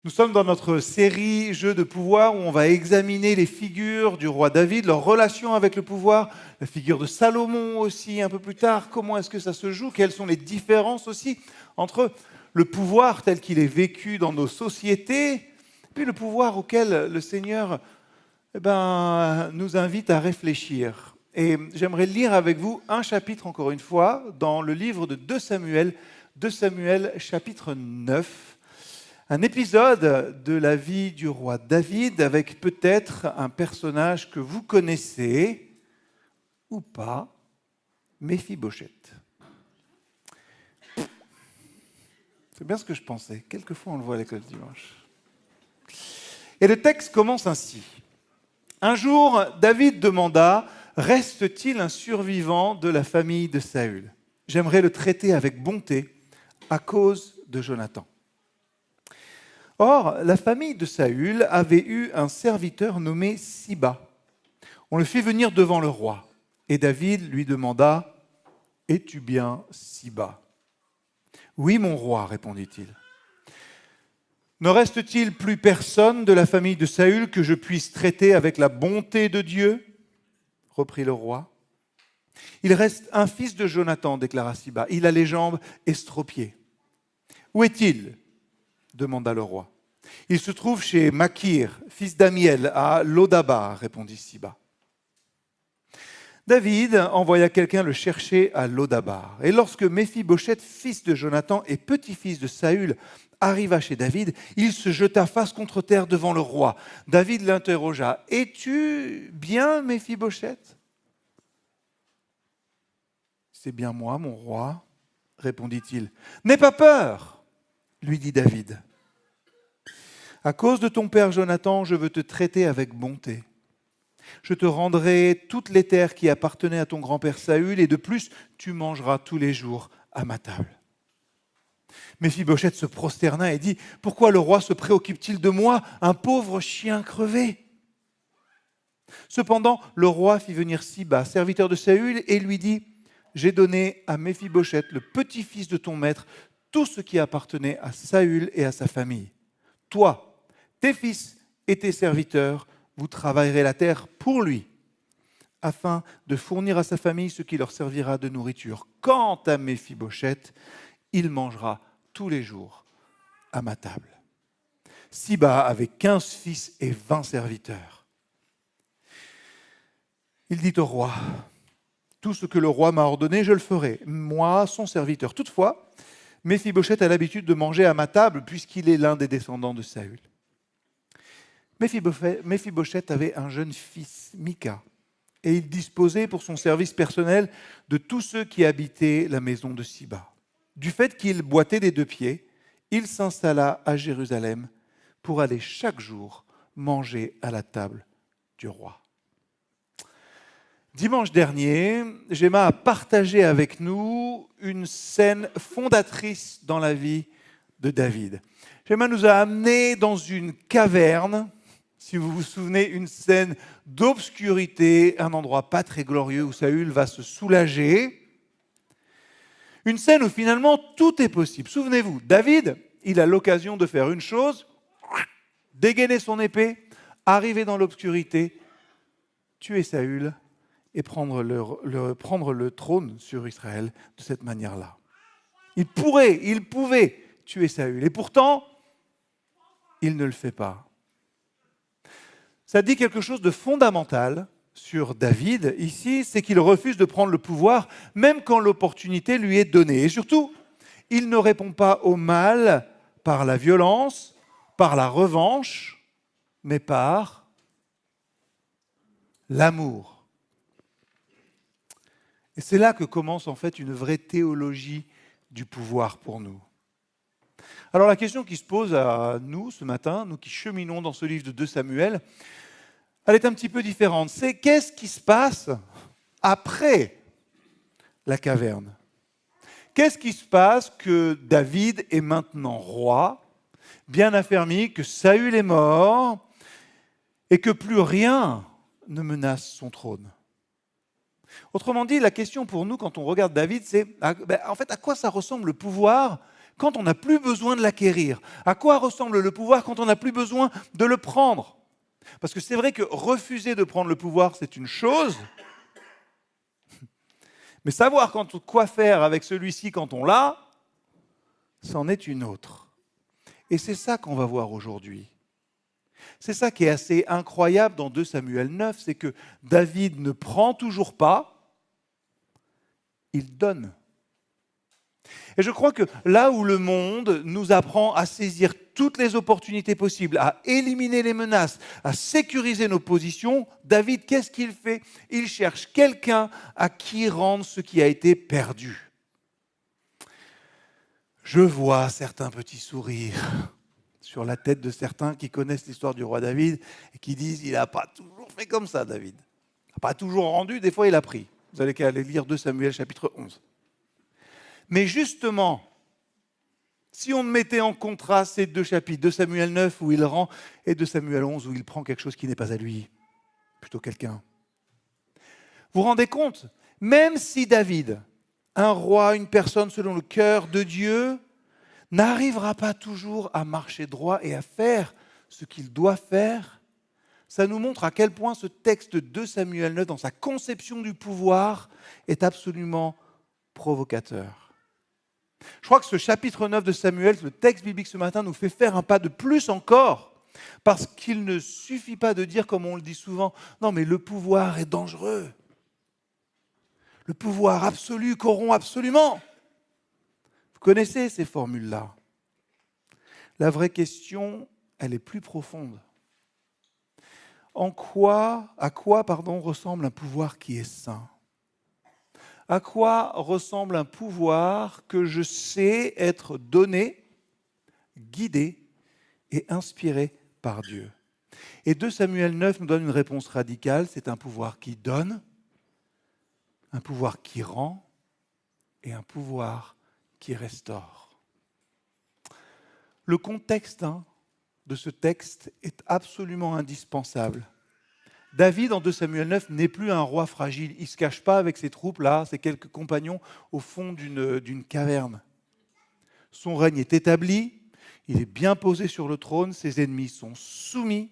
Nous sommes dans notre série Jeux de pouvoir où on va examiner les figures du roi David, leur relation avec le pouvoir, la figure de Salomon aussi un peu plus tard, comment est-ce que ça se joue, quelles sont les différences aussi entre le pouvoir tel qu'il est vécu dans nos sociétés, puis le pouvoir auquel le Seigneur nous invite à réfléchir. Et j'aimerais lire avec vous un chapitre encore une fois dans le livre de 2 Samuel chapitre 9. Un épisode de la vie du roi David avec peut-être un personnage que vous connaissez ou pas, Méphibosheth. C'est bien ce que je pensais. Quelquefois on le voit à l'école dimanche. Et le texte commence ainsi. Un jour, David demanda « Reste-t-il un survivant de la famille de Saül ? J'aimerais le traiter avec bonté à cause de Jonathan. » Or, la famille de Saül avait eu un serviteur nommé Siba. On le fit venir devant le roi. Et David lui demanda « Es-tu bien Siba ?»« Oui, mon roi, répondit-il. » « Ne reste-t-il plus personne de la famille de Saül que je puisse traiter avec la bonté de Dieu ?» reprit le roi. « Il reste un fils de Jonathan, déclara Siba. Il a les jambes estropiées. »« Où est-il » demanda le roi. « Il se trouve chez Makir, fils d'Amiel, à Lodabar, répondit Siba. David envoya quelqu'un le chercher à Lodabar. Et lorsque Méphibosheth, fils de Jonathan et petit-fils de Saül, arriva chez David, il se jeta face contre terre devant le roi. David l'interrogea. « Es-tu bien Méphibosheth ?»« C'est bien moi, mon roi, répondit-il. « N'aie pas peur, lui dit David. À cause de ton père Jonathan, je veux te traiter avec bonté. Je te rendrai toutes les terres qui appartenaient à ton grand-père Saül, et de plus, tu mangeras tous les jours à ma table. » Méphibosheth se prosterna et dit « Pourquoi le roi se préoccupe-t-il de moi, un pauvre chien crevé ?» Cependant, le roi fit venir Siba, serviteur de Saül, et lui dit « J'ai donné à Méphibosheth, le petit-fils de ton maître, tout ce qui appartenait à Saül et à sa famille. Toi, tes fils et tes serviteurs, vous travaillerez la terre pour lui, afin de fournir à sa famille ce qui leur servira de nourriture. Quant à Méphibosheth, il mangera tous les jours à ma table. » Siba avait 15 fils et 20 serviteurs. Il dit au roi, « Tout ce que le roi m'a ordonné, je le ferai, moi, son serviteur. Toutefois, Méphibosheth a l'habitude de manger à ma table, puisqu'il est l'un des descendants de Saül. » Méphibosheth avait un jeune fils, Mika, et il disposait pour son service personnel de tous ceux qui habitaient la maison de Siba. Du fait qu'il boitait des 2 pieds, il s'installa à Jérusalem pour aller chaque jour manger à la table du roi. Dimanche dernier, Gemma a partagé avec nous une scène fondatrice dans la vie de David. Gemma nous a amenés dans une caverne, si vous vous souvenez, une scène d'obscurité, un endroit pas très glorieux où Saül va se soulager. Une scène où finalement tout est possible. Souvenez-vous, David, il a l'occasion de faire une chose, dégainer son épée, arriver dans l'obscurité, tuer Saül et prendre le trône sur Israël de cette manière-là. Il pouvait tuer Saül et pourtant, il ne le fait pas. Ça dit quelque chose de fondamental sur David ici, c'est qu'il refuse de prendre le pouvoir même quand l'opportunité lui est donnée. Et surtout, il ne répond pas au mal par la violence, par la revanche, mais par l'amour. Et c'est là que commence en fait une vraie théologie du pouvoir pour nous. Alors la question qui se pose à nous ce matin, nous qui cheminons dans ce livre de 2 Samuel, elle est un petit peu différente. C'est qu'est-ce qui se passe après la caverne ? Qu'est-ce qui se passe que David est maintenant roi, bien affermi, que Saül est mort et que plus rien ne menace son trône ? Autrement dit, la question pour nous, quand on regarde David, c'est en fait à quoi ça ressemble le pouvoir quand on n'a plus besoin de l'acquérir? À quoi ressemble le pouvoir quand on n'a plus besoin de le prendre? Parce que c'est vrai que refuser de prendre le pouvoir, c'est une chose, mais savoir quoi faire avec celui-ci quand on l'a, c'en est une autre. Et c'est ça qu'on va voir aujourd'hui. C'est ça qui est assez incroyable dans 2 Samuel 9, c'est que David ne prend toujours pas, il donne. Et je crois que là où le monde nous apprend à saisir toutes les opportunités possibles, à éliminer les menaces, à sécuriser nos positions, David, qu'est-ce qu'il fait? Il cherche quelqu'un à qui rendre ce qui a été perdu. Je vois certains petits sourires sur la tête de certains qui connaissent l'histoire du roi David et qui disent « il n'a pas toujours fait comme ça, David. Il n'a pas toujours rendu, des fois il a pris. » Vous allez aller lire 2 Samuel chapitre 11. Mais justement, si on mettait en contraste ces 2 chapitres, 2 Samuel 9 où il rend et 2 Samuel 11 où il prend quelque chose qui n'est pas à lui, plutôt quelqu'un. Vous vous rendez compte? Même si David, un roi, une personne selon le cœur de Dieu, n'arrivera pas toujours à marcher droit et à faire ce qu'il doit faire, ça nous montre à quel point ce texte de 2 Samuel 9, dans sa conception du pouvoir, est absolument provocateur. Je crois que ce chapitre 9 de Samuel, le texte biblique ce matin, nous fait faire un pas de plus encore, parce qu'il ne suffit pas de dire, comme on le dit souvent, non mais le pouvoir est dangereux. Le pouvoir absolu corrompt absolument. Vous connaissez ces formules-là. La vraie question, elle est plus profonde. À quoi ressemble un pouvoir qui est sain? À quoi ressemble un pouvoir que je sais être donné, guidé et inspiré par Dieu? Et 2 Samuel 9 nous donne une réponse radicale, c'est un pouvoir qui donne, un pouvoir qui rend et un pouvoir qui restaure. Le contexte de ce texte est absolument indispensable. David, en 2 Samuel 9, n'est plus un roi fragile. Il ne se cache pas avec ses troupes, là, ses quelques compagnons, au fond d'une caverne. Son règne est établi, il est bien posé sur le trône, ses ennemis sont soumis.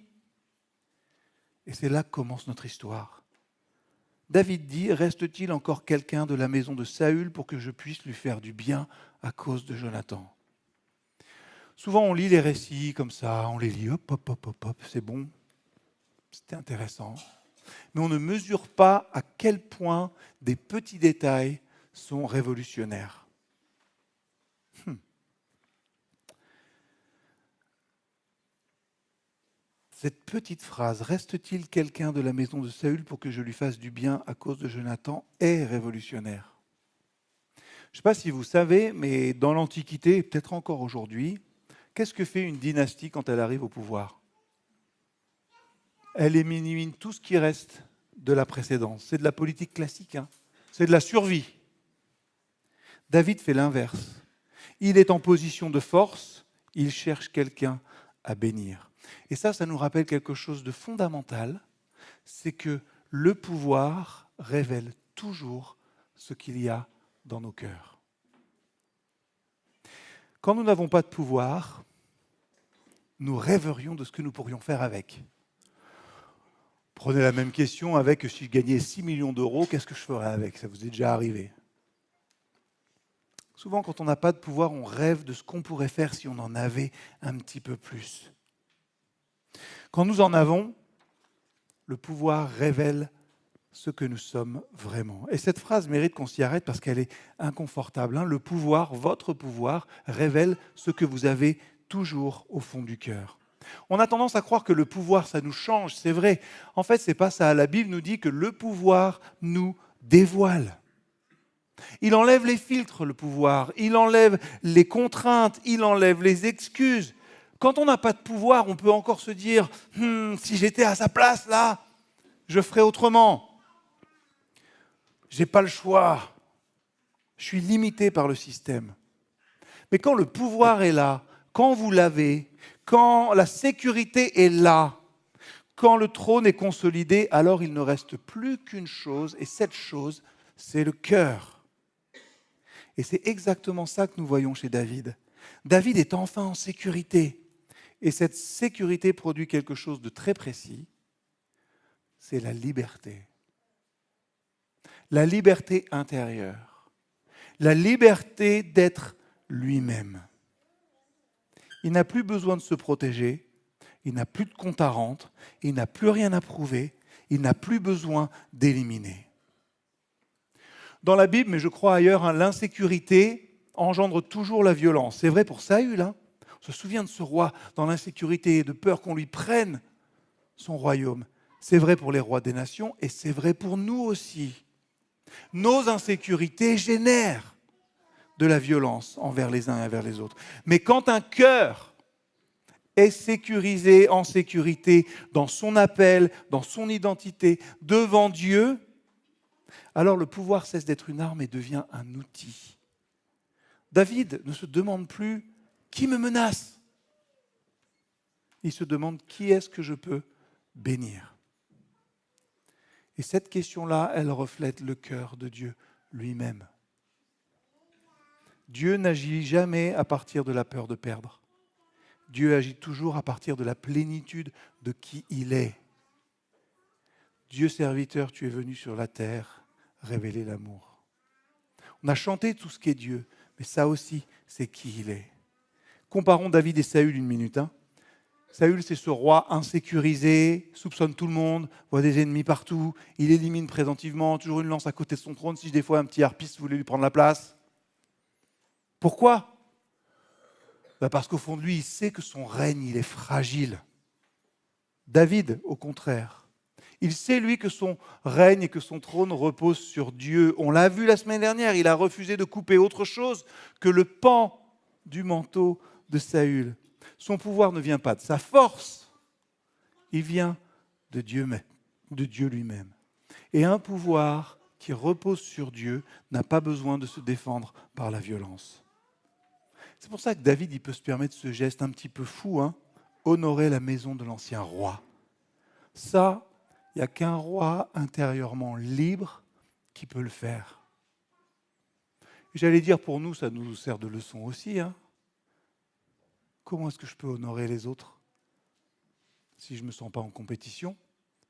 Et c'est là que commence notre histoire. David dit, reste-t-il encore quelqu'un de la maison de Saül pour que je puisse lui faire du bien à cause de Jonathan? Souvent, on lit les récits comme ça, on les lit, hop, hop, hop, hop, hop, c'est bon. C'était intéressant. Mais on ne mesure pas à quel point des petits détails sont révolutionnaires. Cette petite phrase, reste-t-il quelqu'un de la maison de Saül pour que je lui fasse du bien à cause de Jonathan, est révolutionnaire. Je ne sais pas si vous savez, mais dans l'Antiquité, et peut-être encore aujourd'hui, qu'est-ce que fait une dynastie quand elle arrive au pouvoir? Elle élimine tout ce qui reste de la précédence. C'est de la politique classique, c'est de la survie. David fait l'inverse. Il est en position de force, il cherche quelqu'un à bénir. Et ça nous rappelle quelque chose de fondamental, c'est que le pouvoir révèle toujours ce qu'il y a dans nos cœurs. Quand nous n'avons pas de pouvoir, nous rêverions de ce que nous pourrions faire avec. Prenez la même question avec si je gagnais 6 millions d'euros, qu'est-ce que je ferais avec? Ça vous est déjà arrivé? Souvent, quand on n'a pas de pouvoir, on rêve de ce qu'on pourrait faire si on en avait un petit peu plus. Quand nous en avons, le pouvoir révèle ce que nous sommes vraiment. Et cette phrase mérite qu'on s'y arrête parce qu'elle est inconfortable. Le pouvoir, votre pouvoir, révèle ce que vous avez toujours au fond du cœur. On a tendance à croire que le pouvoir, ça nous change, c'est vrai. En fait, ce n'est pas ça. La Bible nous dit que le pouvoir nous dévoile. Il enlève les filtres, le pouvoir. Il enlève les contraintes. Il enlève les excuses. Quand on n'a pas de pouvoir, on peut encore se dire « si j'étais à sa place, là, je ferais autrement. Je n'ai pas le choix. Je suis limité par le système. » Mais quand le pouvoir est là, quand vous l'avez, quand la sécurité est là, quand le trône est consolidé, alors il ne reste plus qu'une chose, et cette chose, c'est le cœur. Et c'est exactement ça que nous voyons chez David. David est enfin en sécurité. Et cette sécurité produit quelque chose de très précis, c'est la liberté. La liberté intérieure. La liberté d'être lui-même. Il n'a plus besoin de se protéger, il n'a plus de compte à rendre, il n'a plus rien à prouver, il n'a plus besoin d'éliminer. Dans la Bible, mais je crois ailleurs, l'insécurité engendre toujours la violence. C'est vrai pour Saül. On se souvient de ce roi dans l'insécurité, de peur qu'on lui prenne son royaume. C'est vrai pour les rois des nations et c'est vrai pour nous aussi. Nos insécurités génèrent de la violence envers les uns et envers les autres. Mais quand un cœur est sécurisé, en sécurité, dans son appel, dans son identité, devant Dieu, alors le pouvoir cesse d'être une arme et devient un outil. David ne se demande plus « qui me menace ?» Il se demande « qui est-ce que je peux bénir ?» Et cette question-là, elle reflète le cœur de Dieu lui-même. Dieu n'agit jamais à partir de la peur de perdre. Dieu agit toujours à partir de la plénitude de qui il est. Dieu serviteur, tu es venu sur la terre révéler l'amour. On a chanté tout ce qu'est Dieu, mais ça aussi, c'est qui il est. Comparons David et Saül une minute. Saül, c'est ce roi insécurisé, soupçonne tout le monde, voit des ennemis partout, il élimine préventivement, toujours une lance à côté de son trône, si des fois un petit harpiste voulait lui prendre la place. Pourquoi ? Parce qu'au fond de lui, il sait que son règne, il est fragile. David, au contraire, il sait, lui, que son règne et que son trône reposent sur Dieu. On l'a vu la semaine dernière, il a refusé de couper autre chose que le pan du manteau de Saül. Son pouvoir ne vient pas de sa force, il vient de Dieu lui-même. Et un pouvoir qui repose sur Dieu n'a pas besoin de se défendre par la violence. C'est pour ça que David, il peut se permettre ce geste un petit peu fou, honorer la maison de l'ancien roi. Ça, il n'y a qu'un roi intérieurement libre qui peut le faire. J'allais dire, pour nous, ça nous sert de leçon aussi. Comment est-ce que je peux honorer les autres si je ne me sens pas en compétition,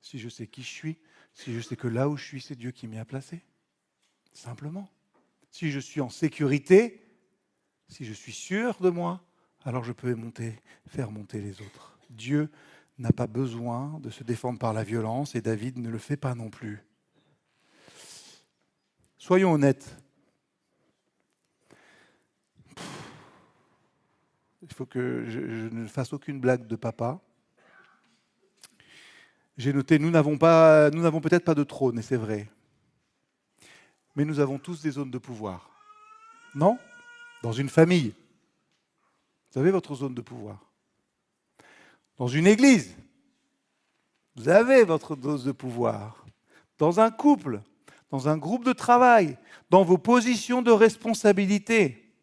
si je sais qui je suis, si je sais que là où je suis, c'est Dieu qui m'y a placé. Simplement. Si je suis en sécurité, si je suis sûr de moi, alors je peux faire monter les autres. Dieu n'a pas besoin de se défendre par la violence et David ne le fait pas non plus. Soyons honnêtes. Il faut que je ne fasse aucune blague de papa. J'ai noté, nous n'avons peut-être pas de trône, et c'est vrai. Mais nous avons tous des zones de pouvoir. Non ? Dans une famille, vous avez votre zone de pouvoir. Dans une église, vous avez votre dose de pouvoir. Dans un couple, dans un groupe de travail, dans vos positions de responsabilité.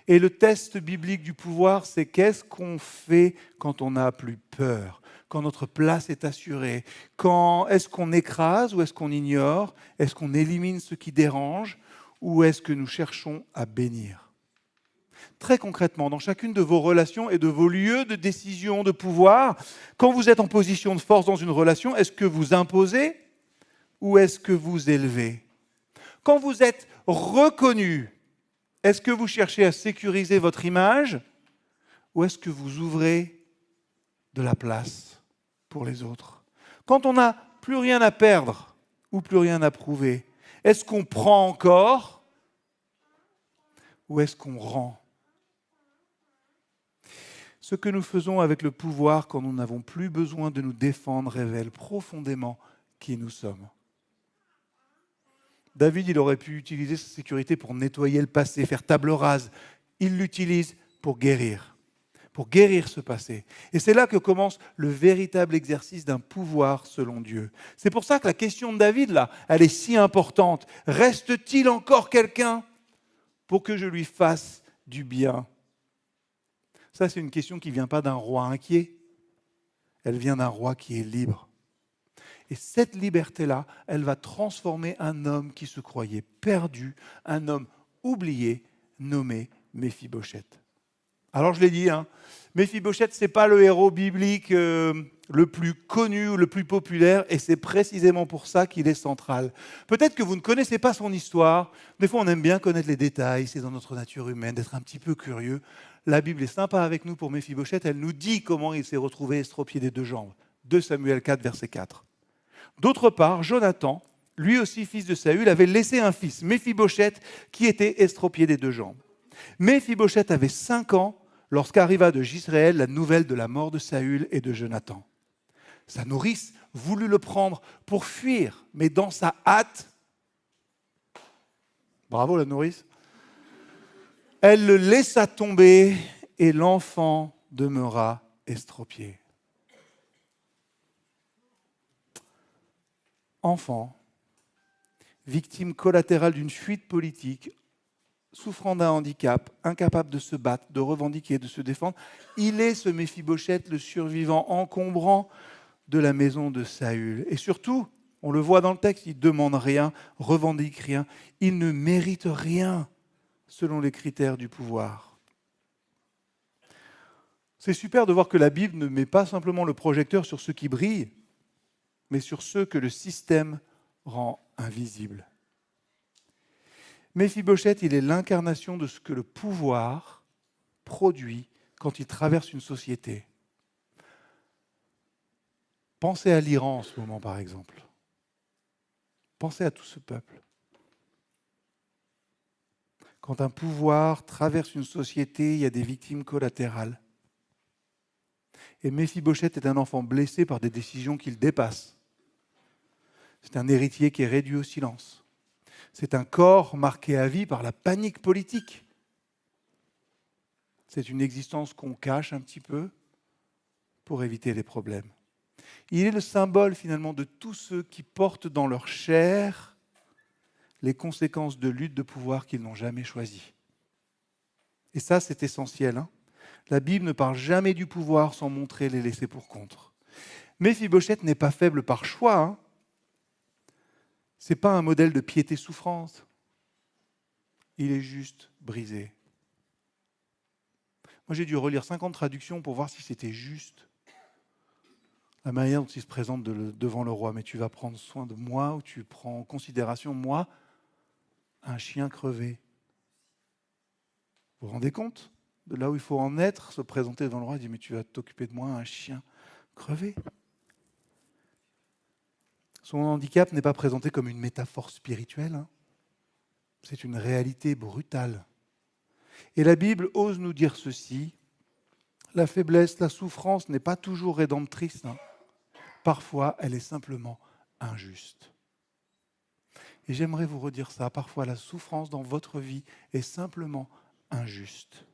Et le test biblique du pouvoir, c'est qu'est-ce qu'on fait quand on n'a plus peur, quand notre place est assurée, est-ce qu'on écrase ou est-ce qu'on ignore, est-ce qu'on élimine ce qui dérange ou est-ce que nous cherchons à bénir ? Très concrètement, dans chacune de vos relations et de vos lieux de décision, de pouvoir, quand vous êtes en position de force dans une relation, est-ce que vous imposez ou est-ce que vous élevez ? Quand vous êtes reconnu, est-ce que vous cherchez à sécuriser votre image ou est-ce que vous ouvrez de la place pour les autres ? Quand on n'a plus rien à perdre ou plus rien à prouver, est-ce qu'on prend encore ou est-ce qu'on rend ? Ce que nous faisons avec le pouvoir quand nous n'avons plus besoin de nous défendre révèle profondément qui nous sommes. David, il aurait pu utiliser sa sécurité pour nettoyer le passé, faire table rase. Il l'utilise pour guérir ce passé. Et c'est là que commence le véritable exercice d'un pouvoir selon Dieu. C'est pour ça que la question de David, là, elle est si importante. Reste-t-il encore quelqu'un pour que je lui fasse du bien ? Ça, c'est une question qui ne vient pas d'un roi inquiet. Elle vient d'un roi qui est libre. Et cette liberté-là, elle va transformer un homme qui se croyait perdu, un homme oublié, nommé Méphibosheth. Alors je l'ai dit, Méphibosheth, ce n'est pas le héros biblique le plus connu ou le plus populaire, et c'est précisément pour ça qu'il est central. Peut-être que vous ne connaissez pas son histoire. Des fois, on aime bien connaître les détails, c'est dans notre nature humaine d'être un petit peu curieux. La Bible est sympa avec nous pour Méphibosheth, elle nous dit comment il s'est retrouvé estropié des 2 jambes. 2 Samuel 4, verset 4. D'autre part, Jonathan, lui aussi fils de Saül, avait laissé un fils, Méphibosheth, qui était estropié des 2 jambes. Méphibosheth avait 5 ans lorsqu'arriva de Jisraël la nouvelle de la mort de Saül et de Jonathan. Sa nourrice voulut le prendre pour fuir, mais dans sa hâte, bravo la nourrice, elle le laissa tomber et l'enfant demeura estropié. Enfant, victime collatérale d'une fuite politique, souffrant d'un handicap, incapable de se battre, de revendiquer, de se défendre, il est ce Méphibosheth, le survivant encombrant de la maison de Saül. Et surtout, on le voit dans le texte, il ne demande rien, revendique rien, il ne mérite rien selon les critères du pouvoir. C'est super de voir que la Bible ne met pas simplement le projecteur sur ceux qui brillent, mais sur ceux que le système rend invisibles. Méphibosheth, il est l'incarnation de ce que le pouvoir produit quand il traverse une société. Pensez à l'Iran en ce moment, par exemple. Pensez à tout ce peuple. Quand un pouvoir traverse une société, il y a des victimes collatérales. Et Méphibosheth est un enfant blessé par des décisions qu'il dépasse. C'est un héritier qui est réduit au silence. C'est un corps marqué à vie par la panique politique. C'est une existence qu'on cache un petit peu pour éviter les problèmes. Il est le symbole finalement de tous ceux qui portent dans leur chair les conséquences de luttes de pouvoir qu'ils n'ont jamais choisies. Et ça, c'est essentiel. La Bible ne parle jamais du pouvoir sans montrer les laissés pour compte. Méphibosheth n'est pas faible par choix. Ce n'est pas un modèle de piété-souffrance. Il est juste brisé. Moi, j'ai dû relire 50 traductions pour voir si c'était juste la manière dont il se présente devant le roi. Mais tu vas prendre soin de moi, ou tu prends en considération moi, un chien crevé. Vous vous rendez compte de là où il faut en être, se présenter devant le roi et dire mais tu vas t'occuper de moi, un chien crevé. Son handicap n'est pas présenté comme une métaphore spirituelle. C'est une réalité brutale. Et la Bible ose nous dire ceci, la faiblesse, la souffrance n'est pas toujours rédemptrice. Parfois, elle est simplement injuste. Et j'aimerais vous redire ça, parfois la souffrance dans votre vie est simplement injuste.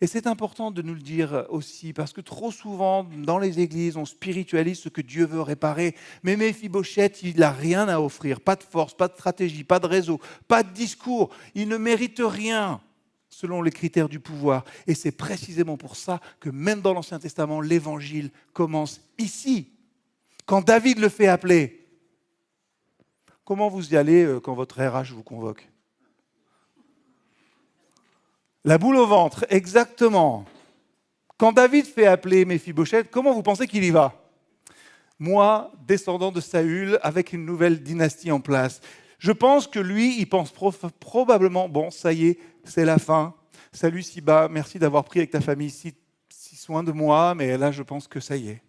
Et c'est important de nous le dire aussi, parce que trop souvent, dans les églises, on spiritualise ce que Dieu veut réparer. Mais Méphibosheth, il n'a rien à offrir, pas de force, pas de stratégie, pas de réseau, pas de discours. Il ne mérite rien selon les critères du pouvoir. Et c'est précisément pour ça que même dans l'Ancien Testament, l'Évangile commence ici, quand David le fait appeler. Comment vous y allez quand votre RH vous convoque ? La boule au ventre, exactement. Quand David fait appeler Méphibosheth, comment vous pensez qu'il y va ? Moi, descendant de Saül, avec une nouvelle dynastie en place. Je pense que lui, il pense probablement, bon, ça y est, c'est la fin. Salut Siba, merci d'avoir pris avec ta famille si soin de moi, mais là, je pense que ça y est.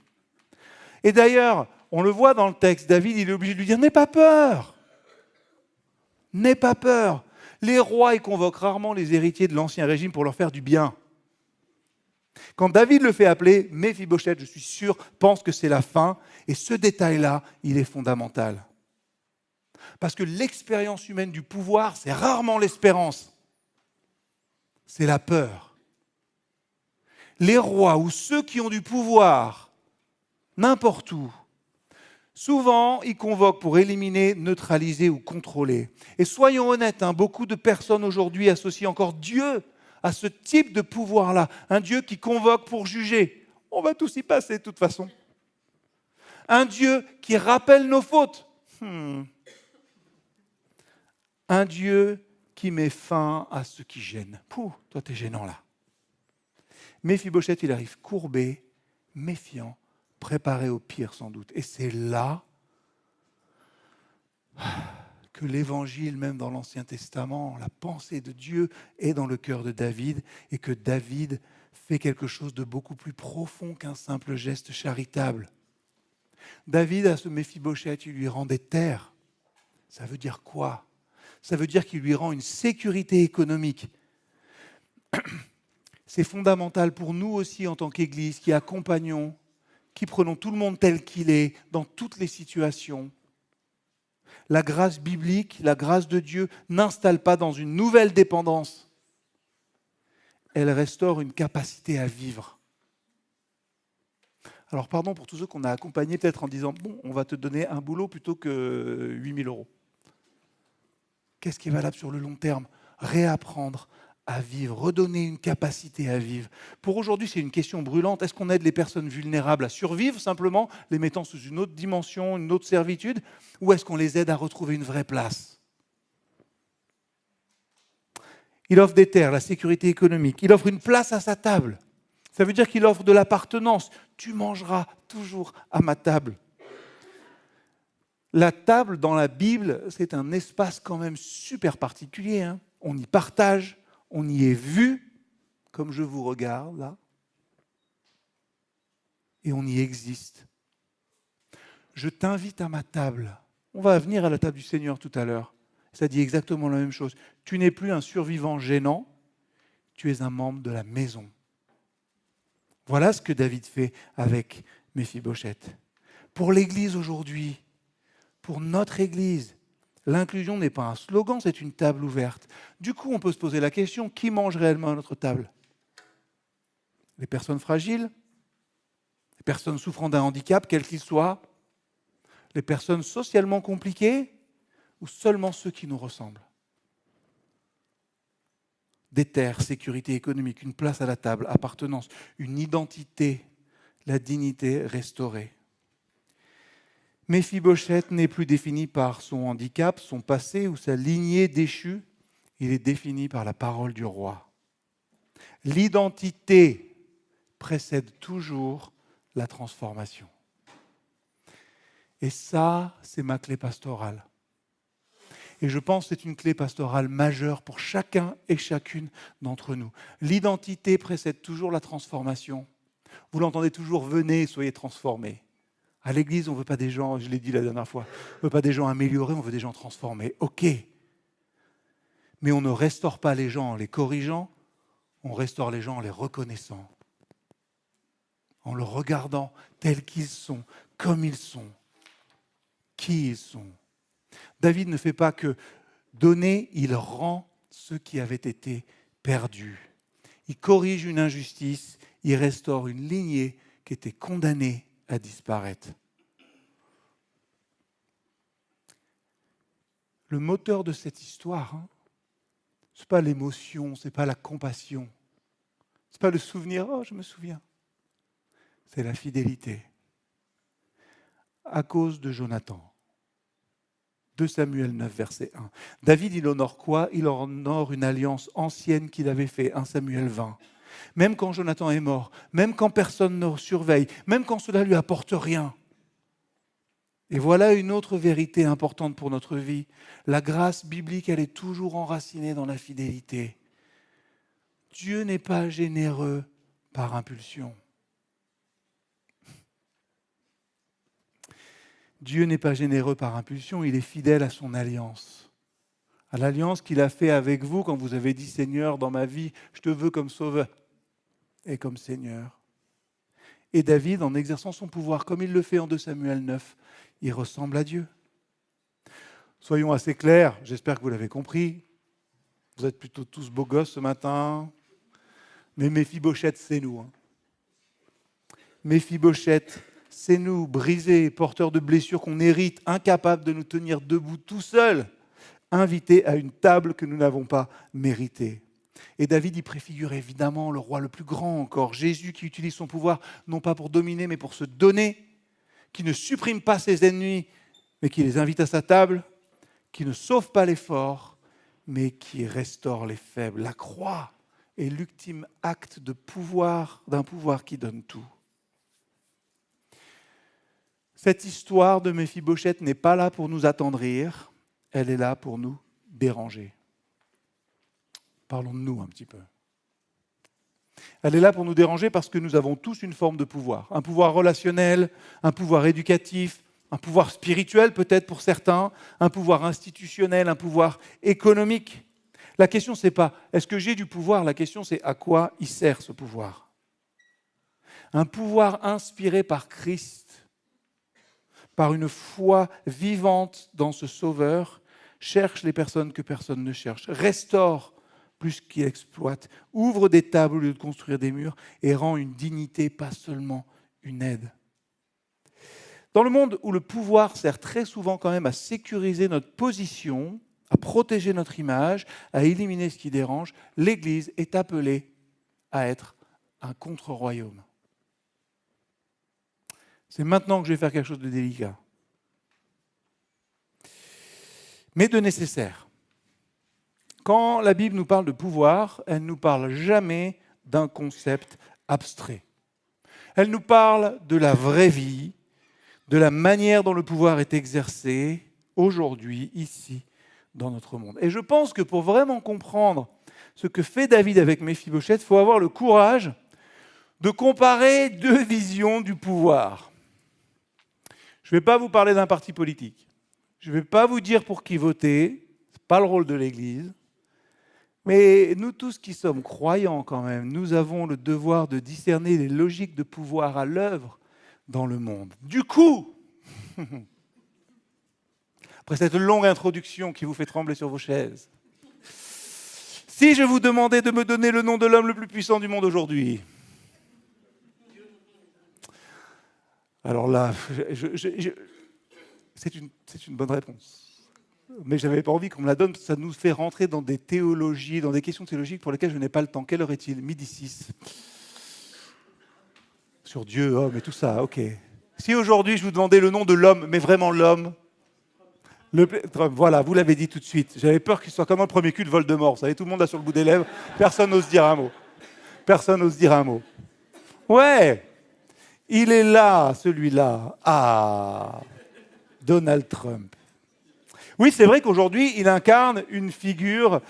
Et d'ailleurs, on le voit dans le texte, David, il est obligé de lui dire, n'aie pas peur. N'aie pas peur. Les rois, ils convoquent rarement les héritiers de l'Ancien Régime pour leur faire du bien. Quand David le fait appeler, Méphibosheth, je suis sûr, pense que c'est la fin. Et ce détail-là, il est fondamental. Parce que l'expérience humaine du pouvoir, c'est rarement l'espérance. C'est la peur. Les rois ou ceux qui ont du pouvoir, n'importe où, souvent, ils convoquent pour éliminer, neutraliser ou contrôler. Et soyons honnêtes, beaucoup de personnes aujourd'hui associent encore Dieu à ce type de pouvoir-là. Un Dieu qui convoque pour juger. On va tous y passer de toute façon. Un Dieu qui rappelle nos fautes. Un Dieu qui met fin à ce qui gêne. Pouh, toi t'es gênant là. Méphibosheth, il arrive courbé, méfiant, préparé au pire sans doute. Et c'est là que l'Évangile, même dans l'Ancien Testament, la pensée de Dieu est dans le cœur de David et que David fait quelque chose de beaucoup plus profond qu'un simple geste charitable. David, à ce Méphibosheth, il lui rend des terres. Ça veut dire quoi ? Ça veut dire qu'il lui rend une sécurité économique. C'est fondamental pour nous aussi en tant qu'Église qui accompagnons, qui prenons tout le monde tel qu'il est dans toutes les situations. La grâce biblique, la grâce de Dieu n'installe pas dans une nouvelle dépendance. Elle restaure une capacité à vivre. Alors pardon pour tous ceux qu'on a accompagnés peut-être en disant « bon, on va te donner un boulot plutôt que 8 000 euros ». Qu'est-ce qui est valable sur le long terme ? Réapprendre à vivre, redonner une capacité à vivre. Pour aujourd'hui, c'est une question brûlante. Est-ce qu'on aide les personnes vulnérables à survivre simplement, les mettant sous une autre dimension, une autre servitude, ou est-ce qu'on les aide à retrouver une vraie place ? Il offre des terres, la sécurité économique. Il offre une place à sa table. Ça veut dire qu'il offre de l'appartenance. Tu mangeras toujours à ma table. La table dans la Bible, c'est un espace quand même super particulier. Hein. On y partage, on y est vu, comme je vous regarde là, et on y existe. Je t'invite à ma table. On va venir à la table du Seigneur tout à l'heure. Ça dit exactement la même chose. Tu n'es plus un survivant gênant, tu es un membre de la maison. Voilà ce que David fait avec Méphibosheth. Pour l'Église aujourd'hui, pour notre Église, l'inclusion n'est pas un slogan, c'est une table ouverte. Du coup, on peut se poser la question, qui mange réellement à notre table ? Les personnes fragiles ? Les personnes souffrant d'un handicap, quel qu'il soit ? Les personnes socialement compliquées ? Ou seulement ceux qui nous ressemblent ? Des terres, sécurité économique, une place à la table, appartenance, une identité, la dignité restaurée. Méphibosheth n'est plus défini par son handicap, son passé ou sa lignée déchue. Il est défini par la parole du roi. L'identité précède toujours la transformation. Et ça, c'est ma clé pastorale. Et je pense que c'est une clé pastorale majeure pour chacun et chacune d'entre nous. L'identité précède toujours la transformation. Vous l'entendez toujours, venez, soyez transformés. À l'église, on ne veut pas des gens, je l'ai dit la dernière fois, on ne veut pas des gens améliorés, on veut des gens transformés. Ok. Mais on ne restaure pas les gens en les corrigeant, on restaure les gens en les reconnaissant. En le regardant tels qu'ils sont, comme ils sont, qui ils sont. David ne fait pas que donner, il rend ce qui avait été perdu. Il corrige une injustice, il restaure une lignée qui était condamnée à disparaître. Le moteur de cette histoire, ce n'est pas l'émotion, ce n'est pas la compassion, ce n'est pas le souvenir, oh je me souviens, c'est la fidélité. À cause de Jonathan. 2 Samuel 9, verset 1. David, il honore quoi ? Il honore une alliance ancienne qu'il avait faite, 1 Samuel 20. Même quand Jonathan est mort, même quand personne ne surveille, même quand cela ne lui apporte rien. Et voilà une autre vérité importante pour notre vie. La grâce biblique, elle est toujours enracinée dans la fidélité. Dieu n'est pas généreux par impulsion. Dieu n'est pas généreux par impulsion, il est fidèle à son alliance. À l'alliance qu'il a fait avec vous quand vous avez dit « Seigneur, dans ma vie, je te veux comme sauveur et comme Seigneur ». Et David, en exerçant son pouvoir comme il le fait en 2 Samuel 9, il ressemble à Dieu. Soyons assez clairs, j'espère que vous l'avez compris. Vous êtes plutôt tous beaux gosses ce matin. Mais Méphibosheth, c'est nous. Méphibosheth, c'est nous, brisés, porteurs de blessures qu'on hérite, incapables de nous tenir debout tout seuls, invités à une table que nous n'avons pas méritée. Et David y préfigure évidemment le roi le plus grand encore, Jésus qui utilise son pouvoir non pas pour dominer mais pour se donner, qui ne supprime pas ses ennemis mais qui les invite à sa table, qui ne sauve pas les forts mais qui restaure les faibles. La croix est l'ultime acte de pouvoir, d'un pouvoir qui donne tout. Cette histoire de Méphibosheth n'est pas là pour nous attendrir, elle est là pour nous déranger. Parlons de nous un petit peu. Elle est là pour nous déranger parce que nous avons tous une forme de pouvoir. Un pouvoir relationnel, un pouvoir éducatif, un pouvoir spirituel peut-être pour certains, un pouvoir institutionnel, un pouvoir économique. La question, ce n'est pas est-ce que j'ai du pouvoir, la question c'est à quoi il sert ce pouvoir. Un pouvoir inspiré par Christ, par une foi vivante dans ce Sauveur, cherche les personnes que personne ne cherche, restaure plus qu'il exploite, ouvre des tables au lieu de construire des murs et rend une dignité, pas seulement une aide. Dans le monde où le pouvoir sert très souvent quand même à sécuriser notre position, à protéger notre image, à éliminer ce qui dérange, l'Église est appelée à être un contre-royaume. C'est maintenant que je vais faire quelque chose de délicat, mais de nécessaire. Quand la Bible nous parle de pouvoir, elle ne nous parle jamais d'un concept abstrait. Elle nous parle de la vraie vie, de la manière dont le pouvoir est exercé aujourd'hui, ici, dans notre monde. Et je pense que pour vraiment comprendre ce que fait David avec Méphibosheth, il faut avoir le courage de comparer deux visions du pouvoir. Je ne vais pas vous parler d'un parti politique. Je ne vais pas vous dire pour qui voter. Ce n'est pas le rôle de l'Église. Mais nous tous qui sommes croyants quand même, nous avons le devoir de discerner les logiques de pouvoir à l'œuvre dans le monde. Du coup, après cette longue introduction qui vous fait trembler sur vos chaises, si je vous demandais de me donner le nom de l'homme le plus puissant du monde aujourd'hui, alors là, c'est une bonne réponse. Mais je n'avais pas envie qu'on me la donne, parce que ça nous fait rentrer dans des théologies, dans des questions théologiques pour lesquelles je n'ai pas le temps. Quelle heure est-il ? 12h06. Sur Dieu, homme et tout ça, ok. Si aujourd'hui je vous demandais le nom de l'homme, mais vraiment l'homme, voilà, vous l'avez dit tout de suite. J'avais peur qu'il soit comme un premier cul de Voldemort. Vous savez, tout le monde a sur le bout des lèvres, personne n'ose dire un mot. Personne n'ose dire un mot. Ouais, il est là, celui-là. Ah, Donald Trump. Oui, c'est vrai qu'aujourd'hui, il incarne une figure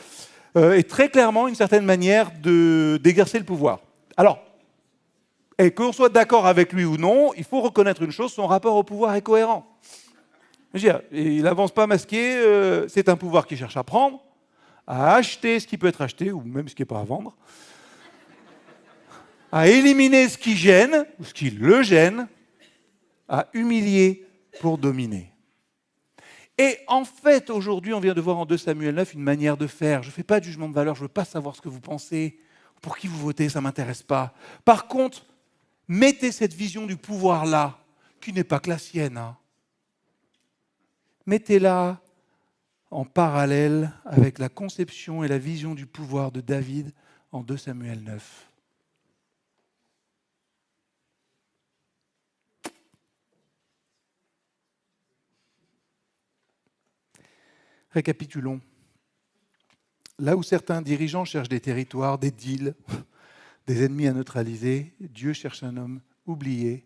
et très clairement une certaine manière d'exercer le pouvoir. Alors, et qu'on soit d'accord avec lui ou non, il faut reconnaître une chose, son rapport au pouvoir est cohérent. Je veux dire, il n'avance pas masqué, c'est un pouvoir qui cherche à prendre, à acheter ce qui peut être acheté, ou même ce qui n'est pas à vendre, à éliminer ce qui gêne, ou ce qui le gêne, à humilier pour dominer. Et en fait, aujourd'hui, on vient de voir en 2 Samuel 9 une manière de faire. Je ne fais pas de jugement de valeur, je ne veux pas savoir ce que vous pensez, pour qui vous votez, ça ne m'intéresse pas. Par contre, mettez cette vision du pouvoir-là, qui n'est pas que la sienne. Mettez-la en parallèle avec la conception et la vision du pouvoir de David en 2 Samuel 9. Récapitulons. Là où certains dirigeants cherchent des territoires, des deals, des ennemis à neutraliser, Dieu cherche un homme oublié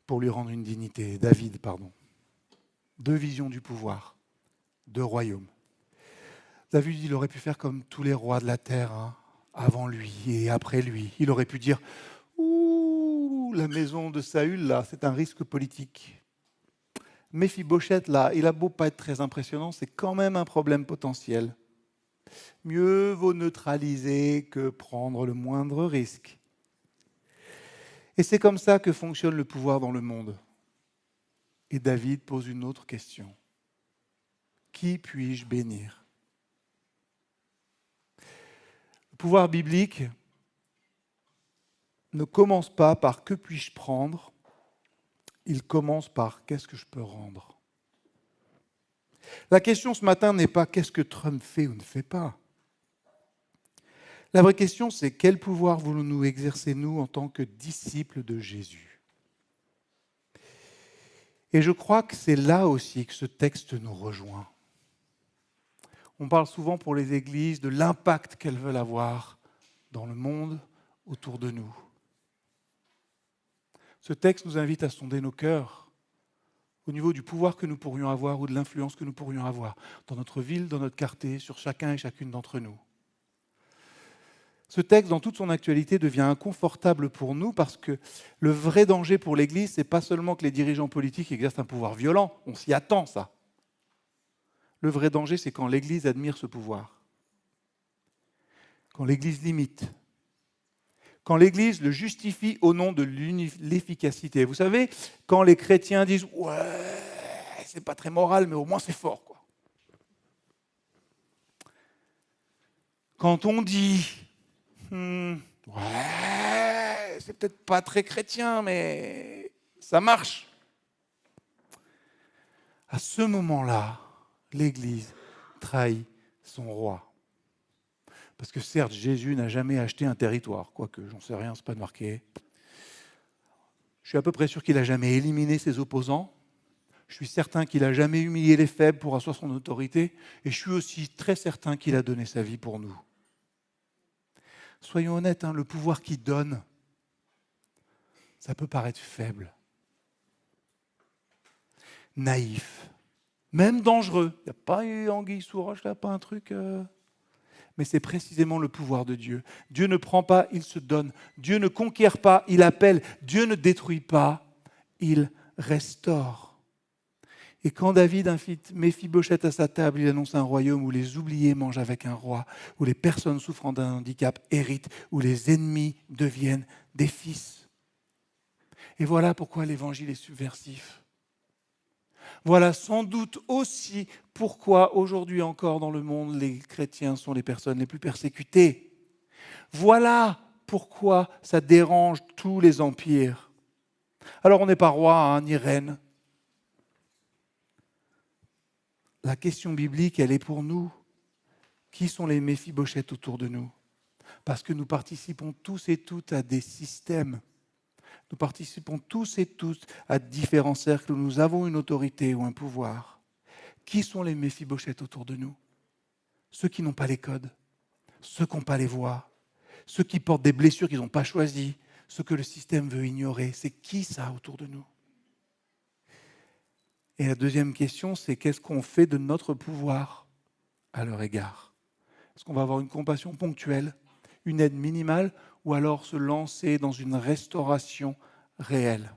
pour lui rendre une dignité. David, pardon. 2 visions du pouvoir, 2 royaumes. David, il aurait pu faire comme tous les rois de la terre, avant lui et après lui. Il aurait pu dire « Ouh, la maison de Saül, là, c'est un risque politique. » Méphibosheth, là, il a beau pas être très impressionnant, c'est quand même un problème potentiel. Mieux vaut neutraliser que prendre le moindre risque. Et c'est comme ça que fonctionne le pouvoir dans le monde. Et David pose une autre question. Qui puis-je bénir ? Le pouvoir biblique ne commence pas par « que puis-je prendre ?» il commence par « qu'est-ce que je peux rendre ?» La question ce matin n'est pas « qu'est-ce que Trump fait ou ne fait pas ?» La vraie question, c'est quel pouvoir voulons-nous exercer, nous, en tant que disciples de Jésus ? Et je crois que c'est là aussi que ce texte nous rejoint. On parle souvent pour les églises de l'impact qu'elles veulent avoir dans le monde autour de nous. Ce texte nous invite à sonder nos cœurs au niveau du pouvoir que nous pourrions avoir ou de l'influence que nous pourrions avoir dans notre ville, dans notre quartier, sur chacun et chacune d'entre nous. Ce texte, dans toute son actualité, devient inconfortable pour nous parce que le vrai danger pour l'Église, ce n'est pas seulement que les dirigeants politiques exercent un pouvoir violent, on s'y attend ça. Le vrai danger, c'est quand l'Église admire ce pouvoir, quand l'Église l'imite, quand l'Église le justifie au nom de l'efficacité. Vous savez, quand les chrétiens disent « ouais, c'est pas très moral, mais au moins c'est fort ». Quand on dit « ouais, c'est peut-être pas très chrétien, mais ça marche », à ce moment-là, l'Église trahit son roi. Parce que certes, Jésus n'a jamais acheté un territoire, quoique j'en sais rien, c'est pas marqué. Je suis à peu près sûr qu'il n'a jamais éliminé ses opposants. Je suis certain qu'il n'a jamais humilié les faibles pour asseoir son autorité. Et je suis aussi très certain qu'il a donné sa vie pour nous. Soyons honnêtes, le pouvoir qu'il donne, ça peut paraître faible, naïf, même dangereux. Il n'y a pas eu anguille sous roche, là, pas un truc... Mais c'est précisément le pouvoir de Dieu. Dieu ne prend pas, il se donne. Dieu ne conquiert pas, il appelle. Dieu ne détruit pas, il restaure. Et quand David invite Méphibosheth à sa table, il annonce un royaume où les oubliés mangent avec un roi, où les personnes souffrant d'un handicap héritent, où les ennemis deviennent des fils. Et voilà pourquoi l'évangile est subversif. Voilà sans doute aussi pourquoi aujourd'hui encore dans le monde, les chrétiens sont les personnes les plus persécutées. Voilà pourquoi ça dérange tous les empires. Alors on n'est pas roi ni reine. La question biblique, elle est pour nous. Qui sont les Méphibosheth autour de nous? Parce que nous participons tous et toutes à des systèmes. Nous participons tous et toutes à différents cercles où nous avons une autorité ou un pouvoir. Qui sont les Méphibosheth autour de nous? Ceux qui n'ont pas les codes, ceux qui n'ont pas les voix, ceux qui portent des blessures qu'ils n'ont pas choisies, ceux que le système veut ignorer. C'est qui ça autour de nous? Et la deuxième question, c'est qu'est-ce qu'on fait de notre pouvoir à leur égard? Est-ce qu'on va avoir une compassion ponctuelle, une aide minimale, ou alors se lancer dans une restauration réelle?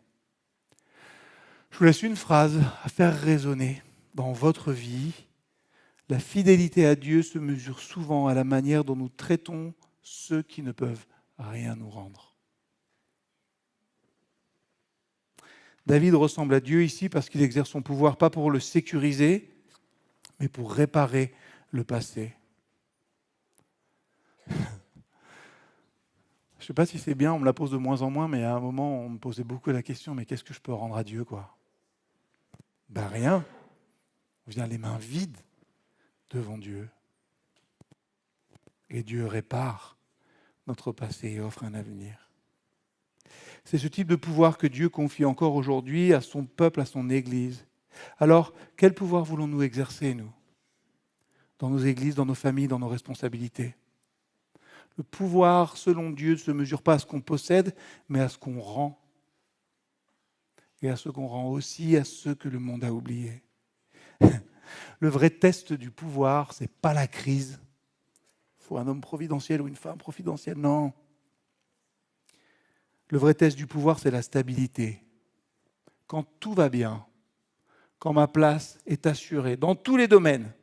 Je vous laisse une phrase à faire résonner dans votre vie. La fidélité à Dieu se mesure souvent à la manière dont nous traitons ceux qui ne peuvent rien nous rendre. David ressemble à Dieu ici parce qu'il exerce son pouvoir pas pour le sécuriser, mais pour réparer le passé. Je ne sais pas si c'est bien, on me la pose de moins en moins, mais à un moment, on me posait beaucoup la question, mais qu'est-ce que je peux rendre à Dieu, quoi? Ben rien. On vient les mains vides devant Dieu. Et Dieu répare notre passé et offre un avenir. C'est ce type de pouvoir que Dieu confie encore aujourd'hui à son peuple, à son Église. Alors, quel pouvoir voulons-nous exercer, nous? Dans nos églises, dans nos familles, dans nos responsabilités? Le pouvoir, selon Dieu, ne se mesure pas à ce qu'on possède, mais à ce qu'on rend. Et à ce qu'on rend aussi à ceux que le monde a oubliés. Le vrai test du pouvoir, ce n'est pas la crise. Il faut un homme providentiel ou une femme providentielle, non. Le vrai test du pouvoir, c'est la stabilité. Quand tout va bien, quand ma place est assurée, dans tous les domaines,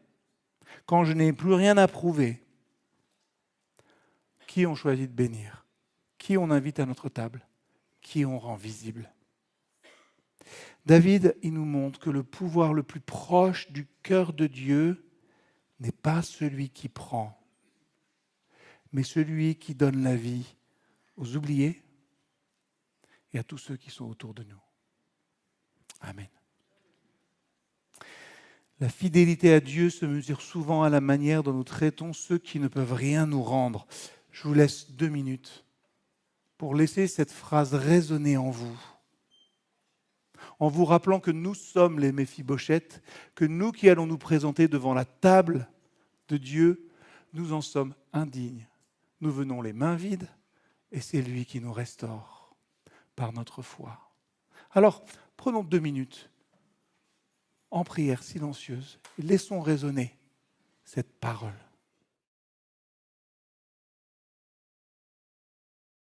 quand je n'ai plus rien à prouver, qui on choisit de bénir? Qui on invite à notre table? Qui on rend visible? David, il nous montre que le pouvoir le plus proche du cœur de Dieu n'est pas celui qui prend, mais celui qui donne la vie aux oubliés et à tous ceux qui sont autour de nous. Amen. La fidélité à Dieu se mesure souvent à la manière dont nous traitons ceux qui ne peuvent rien nous rendre. Je vous laisse 2 minutes pour laisser cette phrase résonner en vous. En vous rappelant que nous sommes les Méphibosheth, que nous qui allons nous présenter devant la table de Dieu, nous en sommes indignes. Nous venons les mains vides et c'est lui qui nous restaure par notre foi. Alors, prenons 2 minutes en prière silencieuse et laissons résonner cette parole.